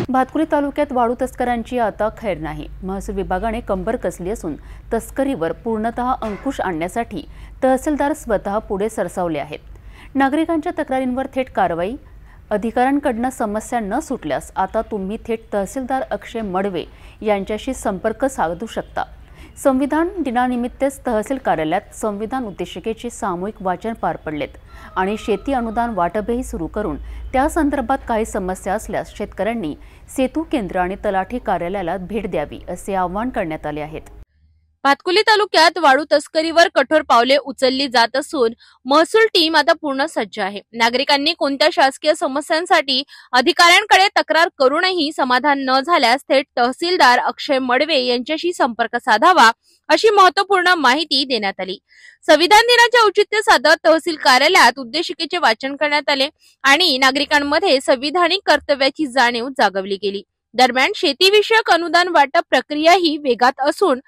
भातकुली तालुक्यात वाळू तस्करांची आता खैर नाही। महसूल विभागाने कंबर कसली असून तस्करीवर पूर्णतः अंकुश आणण्यासाठी तहसीलदार स्वतः पुढे सरसावले आहेत। नागरिकांच्या तक्रारींवर थेट कारवाई, अधिकाऱ्यांकडून समस्या न सुटल्यास आता तुम्ही थेट तहसीलदार अक्षय मडवे यांच्याशी संपर्क साधू शकता। संविधान दिनानिमित्तच तहसील कार्यालयात संविधान उद्देशिकेचे सामूहिक वाचन पार पडलेत आणि शेती अनुदान वाटपही सुरू करून त्या संदर्भात काही समस्या असल्यास शेतकऱ्यांनी सेतू केंद्र आणि तलाठी कार्यालयाला भेट द्यावी असे आवाहन करण्यात आले आहे। भातकुली तालुक्यात वाळू तस्करीवर कठोर पावले उचलली जात असून महसूल टीम आता पूर्ण सज्ज आहे। नागरिकांनी कोणत्या शासकीय समस्यांसाठी अधिकाऱ्यांकडे तक्रार करूनही समाधान न झाल्यास थेट तहसीलदार अक्षय मडवे यांच्याशी संपर्क साधावा अशी महत्त्वपूर्ण माहिती देण्यात आली। संविधान दिनाचे औचित्य साधत तहसील कार्यालयात उद्देशिकेचे वाचन करण्यात आले आणि नागरिकांमध्ये संविधानिक कर्तव्याची जाणीव जागवली गेली। दरम्यान शेतीविषयक अनुदान वाटप प्रक्रियाही वेगात असून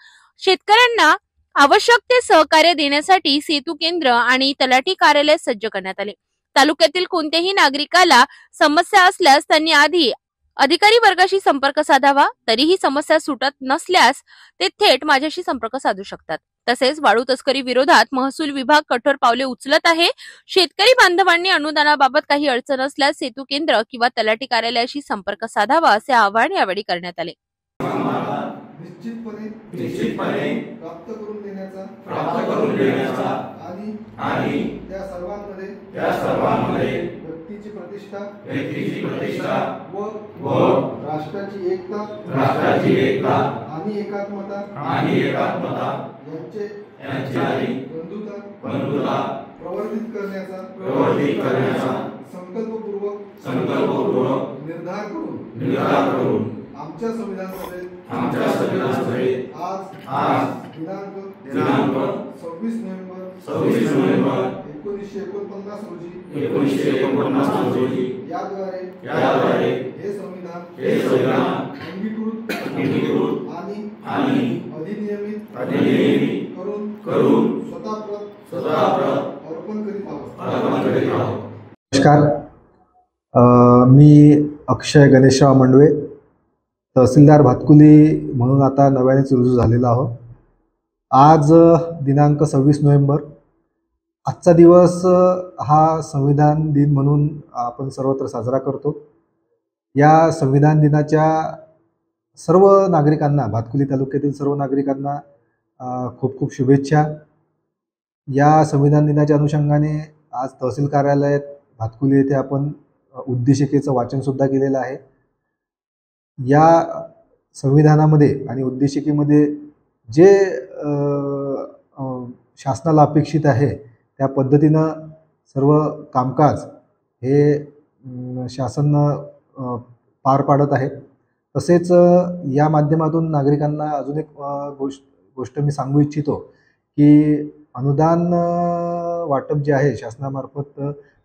शेतकऱ्यांना आवश्यक ते सहकार्य देण्यासाठी सेतू केंद्र आणि तलाठी कार्यालय सज्ज करण्यात आले। तालुक्यातील कोणत्याही नागरिकाला समस्या असल्यास त्यांनी आधी अधिकारी वर्गाशी संपर्क साधावा। तरीही समस्या सुटत नसल्यास ते थेट माझ्याशी संपर्क साधू शकतात। तसेच वाळू तस्करी विरोधात महसूल विभाग कठोर पावले उचलत आहे। शेतकरी बांधवांनी अनुदानाबाबत काही अडचण असल्यास सेतू केंद्र किंवा तलाठी कार्यालयाशी संपर्क साधावा असे आवाहन यावेळी करण्यात आले। निश्चितपणे प्राप्त करून देण्याचा आणि त्या सर्वांमध्ये व्यक्तीची प्रतिष्ठा व राष्ट्राची एकता आणि एकात्मता यांची बंधुता प्रवर्धित करण्याचा संकल्पपूर्वक निर्धार करून आमच्या संविधानामध्ये आज दिनांक 26 नोव्हेंबर 1949 रोजी याद्वारे हे संविधान अंगीकृत आणि अधिनियमित करून स्वतः अर्पण करीत आहोत। नमस्कार, मी अक्षय गणेशराव मंडवे, तहसीलदार भातकुली म्हणून आता नव्यानेच रुजू झालेला आहोत। आज दिनांक 26 नोव्हेंबर, आजचा दिवस हा संविधान दिन म्हणून आपण सर्वत्र साजरा करतो। या संविधान दिनाच्या सर्व नागरिकांना, भातकुली तालुक्यातील सर्व नागरिकांना खूप खूप शुभेच्छा। या संविधान दिनाच्या अनुषंगाने आज तहसील कार्यालयात भातकुली येथे आपण उद्देशिकेचं वाचनसुद्धा केलेलं आहे। या संविधानामध्ये आणि उद्देशिकेमध्ये जे शासनाला अपेक्षित आहे त्या पद्धतीनं सर्व कामकाज हे शासन पार पाडत आहे। तसेच या माध्यमातून नागरिकांना अजून एक गोष्ट मी सांगू इच्छितो की अनुदान वाटप जे आहे शासनामार्फत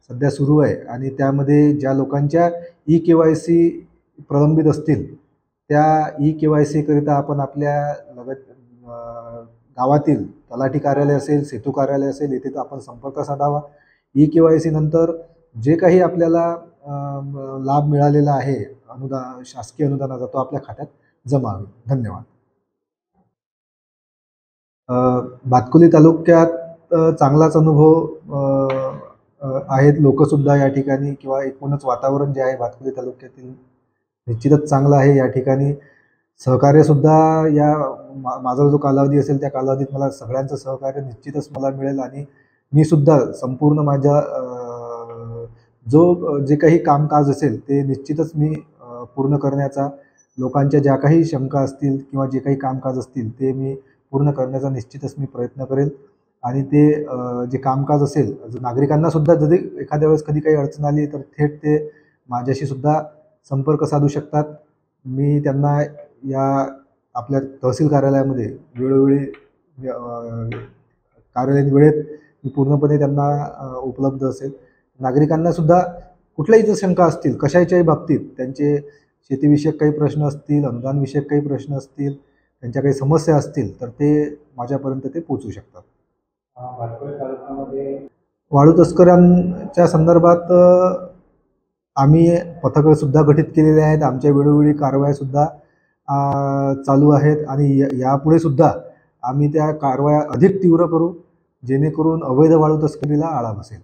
सध्या सुरू आहे आणि त्यामध्ये ज्या लोकांच्या EKYC प्रलंबित असतील त्या EKYC करिता आपण आपल्या गावातील तलाठी कार्यालय असेल, सेतू कार्यालय असेल, येथे आपण संपर्क साधावा। EKYC नंतर जे काही आपल्याला लाभ मिळालेला आहे शासकीय अनुदानाचा तो आपल्या खात्यात जमा होईल। धन्यवाद। भातकुली तालुक्यात चांगलाच अनुभव आहेत, लोकसुद्धा या ठिकाणी किंवा एकूणच वातावरण जे आहे भातकुली तालुक्यातील निश्चितच चांगलं आहे। या ठिकाणी सहकार्यसुद्धा या माझा जो कालावधी असेल त्या कालावधीत मला सगळ्यांचं सहकार्य निश्चितच मला मिळेल आणि मी सुद्धा संपूर्ण माझ्या जे काही कामकाज असेल ते निश्चितच मी पूर्ण करण्याचा, लोकांच्या ज्या काही शंका असतील किंवा जे काही कामकाज असतील ते मी पूर्ण करण्याचा निश्चितच मी प्रयत्न करेल आणि ते जे कामकाज असेल नागरिकांना सुद्धा जरी एखाद्या वेळेस कधी काही अडचण आली तर थेट ते माझ्याशी सुद्धा संपर्क साधू शकतात। मी त्यांना या आपल्या तहसील कार्यालयामध्ये वेळोवेळी कार्यालयीन वेळेत मी पूर्णपणे त्यांना उपलब्ध असेल। नागरिकांना सुद्धा कुठल्याही जर शंका असतील कशाच्याही बाबतीत, त्यांचे शेतीविषयक काही प्रश्न असतील, अनुदानविषयक काही प्रश्न असतील, त्यांच्या काही समस्या असतील तर ते माझ्यापर्यंत ते पोहोचू शकतात। वाळू तस्करांच्या संदर्भात आम्ही पथकंसुद्धा गठीत केलेले आहेत. आमच्या वेळोवेळी कारवायासुद्धा चालू आहेत आणि यापुढे सुद्धा आम्ही त्या कारवाया अधिक तीव्र करू, जेणेकरून अवैध वाळू तस्करीला आळा बसेल.